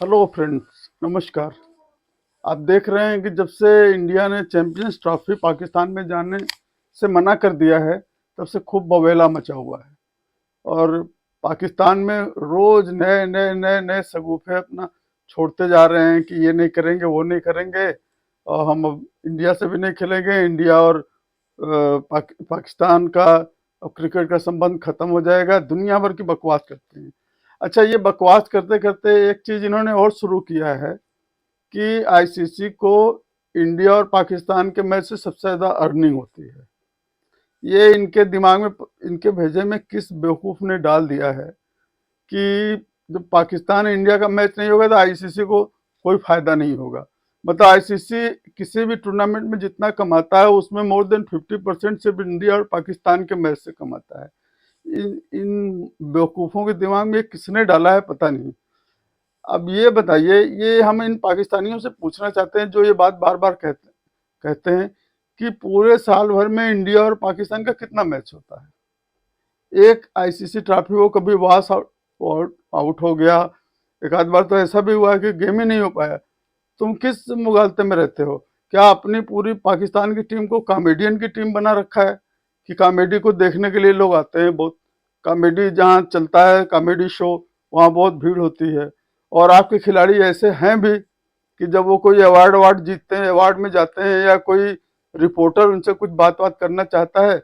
Hello friends, नमस्कार। आप देख रहे हैं कि जब से इंडिया ने चैंपियंस ट्रॉफी पाकिस्तान में जाने से मना कर दिया है, तब से खूब बवेला मचा हुआ है। और पाकिस्तान में रोज नए नए नए नए शगुफे अपना छोड़ते जा रहे हैं कि ये नहीं करेंगे, वो नहीं करेंगे, और हम अब इंडिया से भी नहीं खेलेंगे। इंडिया और पाकिस्तान का अब क्रिकेट का संबंध खत्म हो जाएगा। दुनिया भर की बकवास करते हैं। अच्छा, ये बकवास करते करते एक चीज इन्होंने और शुरू किया है कि आईसीसी को इंडिया और पाकिस्तान के मैच से सबसे ज्यादा अर्निंग होती है। ये इनके दिमाग में, इनके भेजे में किस बेवकूफ ने डाल दिया है कि जब पाकिस्तान इंडिया का मैच नहीं होगा तो आईसीसी को कोई फायदा नहीं होगा। मतलब आईसीसी किसी भी टूर्नामेंट में जितना कमाता है उसमें मोर देन 50% सिर्फ इंडिया और पाकिस्तान के मैच से कमाता है। इन बेवकूफों के दिमाग में किसने डाला है पता नहीं। अब ये बताइए, ये हम इन पाकिस्तानियों से पूछना चाहते हैं जो ये बात बार बार कहते हैं कि पूरे साल भर में इंडिया और पाकिस्तान का कितना मैच होता है। एक आईसीसी ट्रॉफी वो कभी वॉश आउट हो गया, एक आध बार तो ऐसा भी हुआ कि गेम ही नहीं हो पाया। तुम किस मुगालते में रहते हो? क्या अपनी पूरी पाकिस्तान की टीम को कॉमेडियन की टीम बना रखा है कि कॉमेडी को देखने के लिए लोग आते हैं? बहुत कॉमेडी जहाँ चलता है, कॉमेडी शो, वहाँ बहुत भीड़ होती है। और आपके खिलाड़ी ऐसे हैं भी कि जब वो कोई अवार्ड अवार्ड जीतते हैं, अवार्ड में जाते हैं, या कोई रिपोर्टर उनसे कुछ बात बात करना चाहता है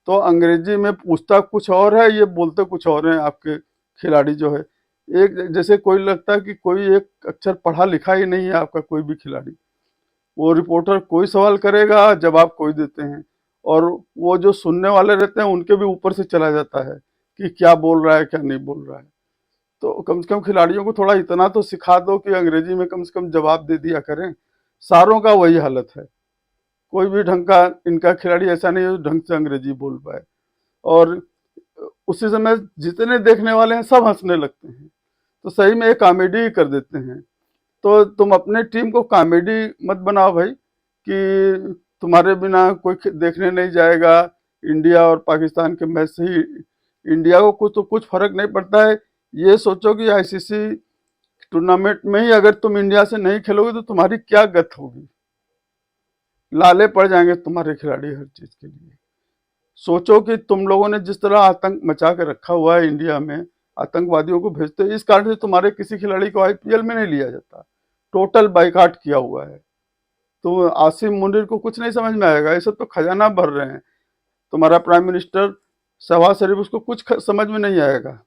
तो अंग्रेजी में पूछता कुछ और है, ये बोलते कुछ और है। आपके खिलाड़ी जो है, एक जैसे कोई लगता है कि कोई एक अक्षर पढ़ा लिखा ही नहीं है आपका कोई भी खिलाड़ी। वो रिपोर्टर कोई सवाल करेगा, जवाब कोई देते हैं, और वो जो सुनने वाले रहते हैं उनके भी ऊपर से चला जाता है कि क्या बोल रहा है क्या नहीं बोल रहा है। तो कम से कम खिलाड़ियों को थोड़ा इतना तो सिखा दो कि अंग्रेजी में कम से कम जवाब दे दिया करें। सारों का वही हालत है। कोई भी ढंग का इनका खिलाड़ी ऐसा नहीं है जो ढंग से अंग्रेजी बोल पाए। और उसी समय जितने देखने वाले हैं सब हंसने लगते हैं। तो सही में ये कॉमेडी ही कर देते हैं। तो तुम अपने टीम को कॉमेडी मत बनाओ भाई कि तुम्हारे बिना कोई देखने नहीं जाएगा। इंडिया और पाकिस्तान के मैच से ही इंडिया को कुछ तो कुछ फर्क नहीं पड़ता है। ये सोचो कि आईसीसी टूर्नामेंट में ही अगर तुम इंडिया से नहीं खेलोगे तो तुम्हारी क्या गत होगी। लाले पड़ जाएंगे तुम्हारे खिलाड़ी हर चीज के लिए। सोचो कि तुम लोगों ने जिस तरह आतंक मचा के रखा हुआ है इंडिया में, आतंकवादियों को भेजते हैं, इस कारण से तुम्हारे किसी खिलाड़ी को आईपीएल में नहीं लिया जाता। टोटल बाइकाट किया हुआ है। तो आसिम मुनीर को कुछ नहीं समझ में आएगा, ये सब तो खजाना भर रहे हैं। तुम्हारा प्राइम मिनिस्टर शहबाज शरीफ, उसको कुछ समझ में नहीं आएगा।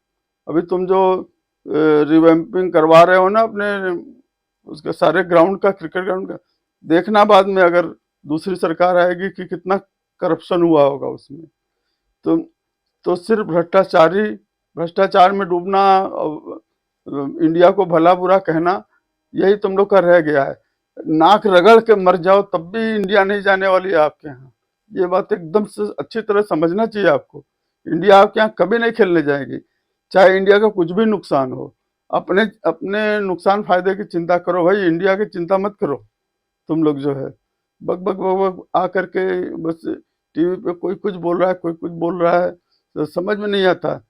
अभी तुम जो रिवैम्पिंग करवा रहे हो ना अपने उसके सारे ग्राउंड का, क्रिकेट ग्राउंड का, देखना बाद में अगर दूसरी सरकार आएगी कि कितना करप्शन हुआ होगा उसमें। तो तो सिर्फ भ्रष्टाचार में डूबना, इंडिया को भला बुरा कहना, यही तुम लोग का रह गया है। नाक रगड़ के मर जाओ तब भी इंडिया नहीं जाने वाली है आपके यहाँ। ये बात एकदम से अच्छी तरह समझना चाहिए आपको। इंडिया आपके यहाँ कभी नहीं खेलने जाएगी, चाहे इंडिया का कुछ भी नुकसान हो। अपने अपने नुकसान फायदे की चिंता करो भाई, इंडिया की चिंता मत करो। तुम लोग जो है बक बक बक बक आ करके बस टीवी पे कोई कुछ बोल रहा है, कोई कुछ बोल रहा है, तो समझ में नहीं आता।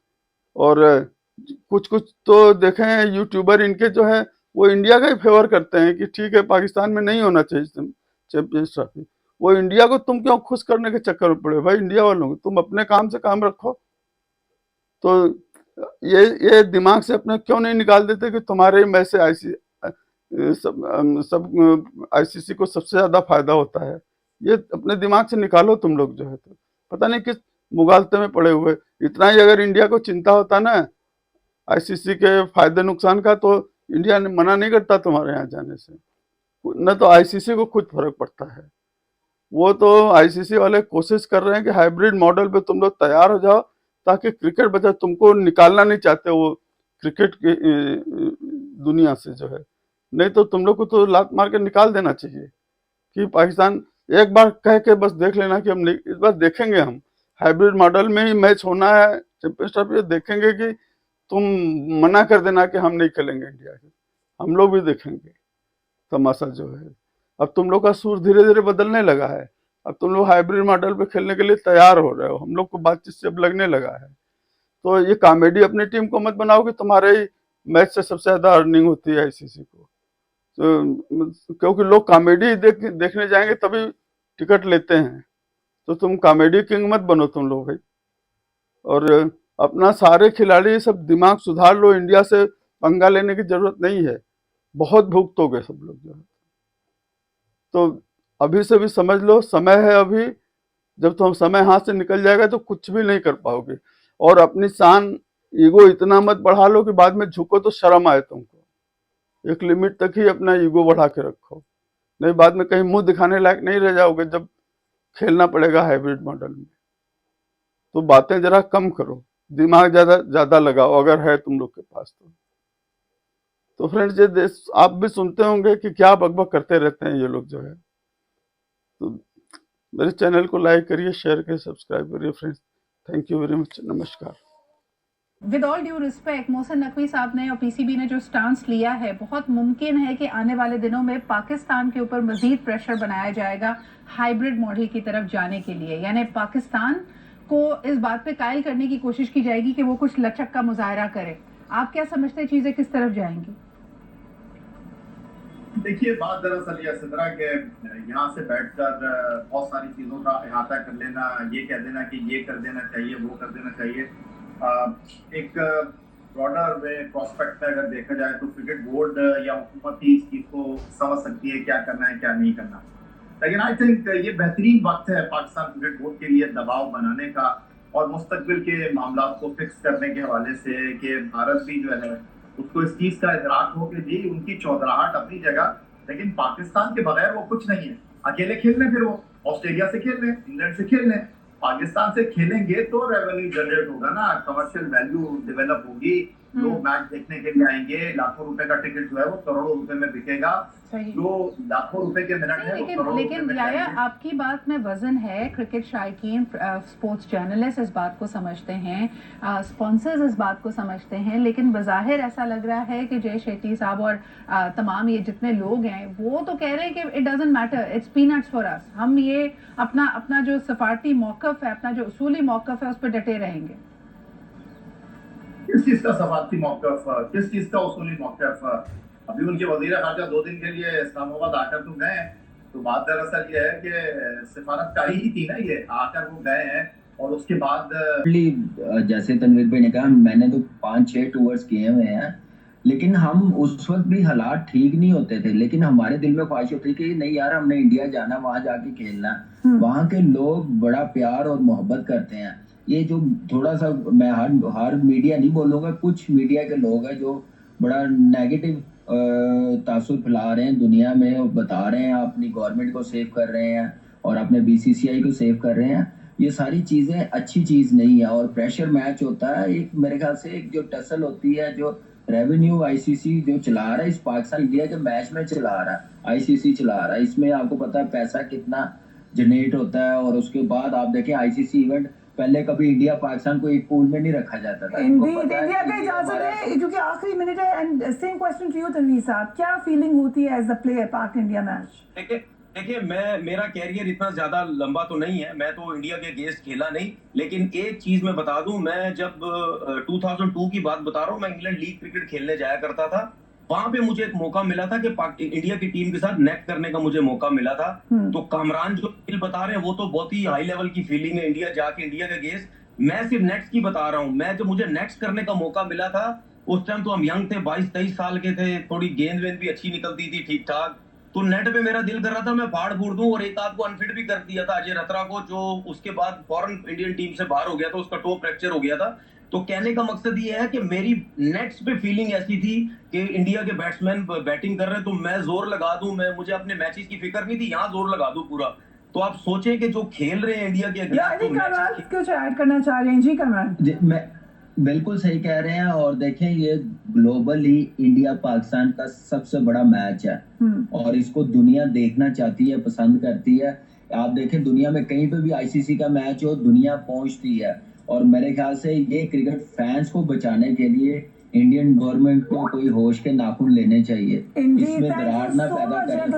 और कुछ कुछ तो देखे हैं यूट्यूबर इनके जो है वो इंडिया का ही फेवर करते हैं कि ठीक है पाकिस्तान में नहीं होना चाहिए चैंपियंस ट्रॉफी। वो इंडिया को तुम क्यों खुश करने के चक्कर में पड़े भाई? इंडिया वालों को तुम अपने काम से काम रखो। तो ये दिमाग से अपने क्यों नहीं निकाल देते कि तुम्हारे मैच से सब आईसीसी को सबसे ज्यादा फायदा होता है। ये अपने दिमाग से निकालो तुम लोग जो है। तो पता नहीं किस मुगालते में पड़े हुए। इतना ही अगर इंडिया को चिंता होता ना आईसीसी के फायदे नुकसान का, तो इंडिया ने मना नहीं करता तुम्हारे यहाँ जाने से। न तो आईसीसी को खुद फर्क पड़ता है। वो तो आईसीसी वाले कोशिश कर रहे हैं कि हाइब्रिड मॉडल पे तुम लोग तैयार हो जाओ ताकि क्रिकेट बचा। तुमको निकालना नहीं चाहते वो क्रिकेट की दुनिया से जो है। नहीं तो तुम लोग को तो लात मार के निकाल देना चाहिए कि पाकिस्तान एक बार कह के बस देख लेना कि हम नहीं, इस बार देखेंगे हम हाइब्रिड मॉडल में ही मैच होना है चैंपियंस ट्रॉफी। देखेंगे कि तुम मना कर देना कि हम नहीं खेलेंगे इंडिया के, हम लोग भी देखेंगे तमाशा जो है। अब तुम लोग का सुर धीरे धीरे बदलने लगा है। अब तुम लोग हाइब्रिड मॉडल पे खेलने के लिए तैयार हो रहे हो। हम लोग को बातचीत से अब लगने लगा है। तो ये कॉमेडी अपनी टीम को मत बनाओ कि तुम्हारे मैच से सबसे ज्यादा अर्निंग होती है आईसीसी को। तो क्योंकि लोग कॉमेडी देखने जाएंगे तभी टिकट लेते हैं, तो तुम कॉमेडी किंग मत बनो तुम लोग भाई। और अपना सारे खिलाड़ी सब दिमाग सुधार लो, इंडिया से पंगा लेने की जरूरत नहीं है, बहुत भुगतोगे सब लोग जो है। तो अभी से भी समझ लो, समय है अभी, जब तुम समय हाथ से निकल जाएगा तो कुछ भी नहीं कर पाओगे। और अपनी शान, ईगो इतना मत बढ़ा लो कि बाद में झुको तो शर्म आए तुमको। एक लिमिट तक ही अपना ईगो बढ़ा के रखो, नहीं बाद में कहीं मुंह दिखाने लायक नहीं रह जाओगे जब खेलना पड़ेगा हाइब्रिड मॉडल में। तो बातें जरा कम करो, दिमाग ज्यादा ज्यादा लगाओ अगर है तुम लोग के पास तो फ्रेंड्स ये देश आप भी सुनते होंगे कि क्या बकबक करते रहते हैं ये लोग जो है। तो मेरे चैनल को लाइक करिए, शेयर करिए, सब्सक्राइब करिए friends. Thank you very much, नमस्कार। With all due respect, Mohsin Naqvi साहब ने और पीसीबी ने जो स्टांस लिया है, बहुत मुमकिन है कि आने वाले दिनों में पाकिस्तान के ऊपर मजीद प्रेशर बनाया जाएगा हाइब्रिड मॉडल की तरफ जाने के लिए। यानी पाकिस्तान को इस बात पे कायल करने की कोशिश की जाएगी कि वो कुछ लचक का मुजाहरा करे। आप क्या समझते हैं चीजें किस तरफ जाएंगी? देखिए, बात दरअसल ये सिद्रा के यहाँ से बैठकर बहुत सारी चीज़ों का अहाता कर लेना, ये कह देना कि ये कर देना चाहिए, वो कर देना चाहिए। एक ब्रॉडर वे प्रॉस्पेक्ट में अगर देखा जाए तो क्रिकेट बोर्ड या हुकूमत ही इस चीज़ को समझ सकती है क्या करना है क्या नहीं करना। लेकिन आई थिंक ये बेहतरीन वक्त है पाकिस्तान क्रिकेट बोर्ड के लिए दबाव बनाने का और मुस्तकबिल के मामला को फिक्स करने के हवाले से कि भारत भी जो है उसको इस चीज का इदराक हो कि जी उनकी चौधराहट अपनी जगह, लेकिन पाकिस्तान के बगैर वो कुछ नहीं है। अकेले खेल लें, फिर वो ऑस्ट्रेलिया से खेल लें, इंग्लैंड से खेल लें, पाकिस्तान से खेलेंगे तो रेवेन्यू जनरेट होगा ना, कमर्शियल वैल्यू डेवलप होगी, लोग मैच देखने के लिए आएंगे, लाखों रुपए का टिकट जो है वो करोड़ों रुपए में बिकेगा, जो लाखों रुपए के मिनट है वो करोड़ों रुपए में याया आपकी बात में वजन है। क्रिकेट शायकीन, स्पोर्ट्स जर्नलिस्ट इस बात को समझते हैं, स्पॉन्सर्स इस बात को समझते हैं, लेकिन बज़ाहिर ऐसा लग रहा है कि जय शेट्टी साहब और तमाम ये जितने लोग हैं वो तो कह रहे हैं कि it doesn't matter, it's peanuts for us. हम ये अपना अपना जो सफारती मौकफ है, अपना जो उसूली मौकफ है उस पर डटे रहेंगे। किस चीज का सफारती मौकफ, किस चीज का उसूली मौकफ? अभी उनके वजीर खारजा 2 दिन के लिए इस्लामाबाद आकर तो गए, तो बात दरअसल ये है कि सिफारतकारी ही थी ना, ये आकर वो गए हैं और उसके बाद जैसे तनवीर भाई ने कहा मैंने तो 5-6 टूर्स किए हुए हैं, लेकिन हम उस वक्त भी हालात ठीक नहीं होते थे, लेकिन हमारे दिल में ख्वाहिश होती कि नहीं यार हमने इंडिया जाना, वहां जाके खेलना। वहां के लोग बड़ा प्यार और मोहब्बत करते हैं। ये जो थोड़ा सा मैं हर मीडिया नहीं बोलूंगा, कुछ मीडिया के लोग हैं जो बड़ा नेगेटिव तासुर फैला रहे हैं दुनिया में और बता रहे हैं अपनी गवर्नमेंट को सेव कर रहे हैं और अपने बीसीसीआई को सेव कर रहे हैं। ये सारी चीजें अच्छी चीज नहीं है। और प्रेशर मैच होता है एक, मेरे ख्याल से एक जो टसल होती है, जो रेवेन्यू आईसीसी जो चला रहा है इस पाकिस्तान इंडिया के मैच में चला रहा है, आईसीसी चला रहा है, इसमें आपको पता है पैसा कितना जनरेट होता है। और उसके बाद आप देखें आईसीसी इवेंट पहले कभी इंडिया पाकिस्तान को एक पूल में नहीं रखा जाता था। इंडिया का इजाजत है क्योंकि आखिरी मिनट है। And same question to you Tanveer sahab, क्या फीलिंग होती है as a player Pak India match? देखिए मेरा कैरियर इतना ज्यादा लंबा तो नहीं है, मैं तो इंडिया के अगेंस्ट खेला नहीं, लेकिन एक चीज मैं बता दूं, मैं जब 2002 की बात बता रहा हूं, मैं इंग्लैंड लीग क्रिकेट खेलने जाया करता था। वहां पे मुझे एक मौका मिला था कि इंडिया की टीम के साथ नेट करने का मुझे मौका मिला था। तो कामरान जो फील बता रहे हैं वो तो बहुत ही हाई लेवल की फीलिंग है इंडिया जाके, इंडिया के अगेंस्ट। मैं सिर्फ नेट्स की बता रहा हूँ। मैं जब मुझे नेट्स करने का मौका मिला था उस टाइम तो हम यंग थे, 22-23 साल के थे, थोड़ी गेंद वेंद भी अच्छी निकलती थी ठीक ठाक। तो नेट पे मेरा दिल कर रहा था मैं फाड़ फूड़ दूं, और एक आध को अनफिट भी कर दिया था, अजय रतरा को, जो उसके बाद फॉरेन इंडियन टीम से बाहर हो गया था, उसका टो फ्रैक्चर हो गया था। तो कहने का मकसद ये है कि मेरी नेट्स पे फीलिंग ऐसी थी कि इंडिया के बैट्समैन बैटिंग कर रहे हैं तो मैं जोर लगा दूं, मुझे अपने मैचेस की फिक्र नहीं थी, यहाँ जोर लगा दूं पूरा। तो आप सोचें कि जो खेल रहे हैं इंडिया के अगेंस्ट, कुछ ऐड करना चाह रहे हैं? जी कमरान। मैं बिल्कुल सही कह रहे हैं। और देखें ये ग्लोबली इंडिया पाकिस्तान का सबसे बड़ा मैच है और इसको दुनिया देखना चाहती है, पसंद करती है। आप देखें दुनिया में कहीं पे भी आईसीसी का मैच हो दुनिया पहुंचती है। और मेरे ख्याल से ये क्रिकेट फैंस को बचाने के लिए इंडियन गवर्नमेंट को कोई होश के नाखून लेने चाहिए, इसमें दरार ना पैदा करें।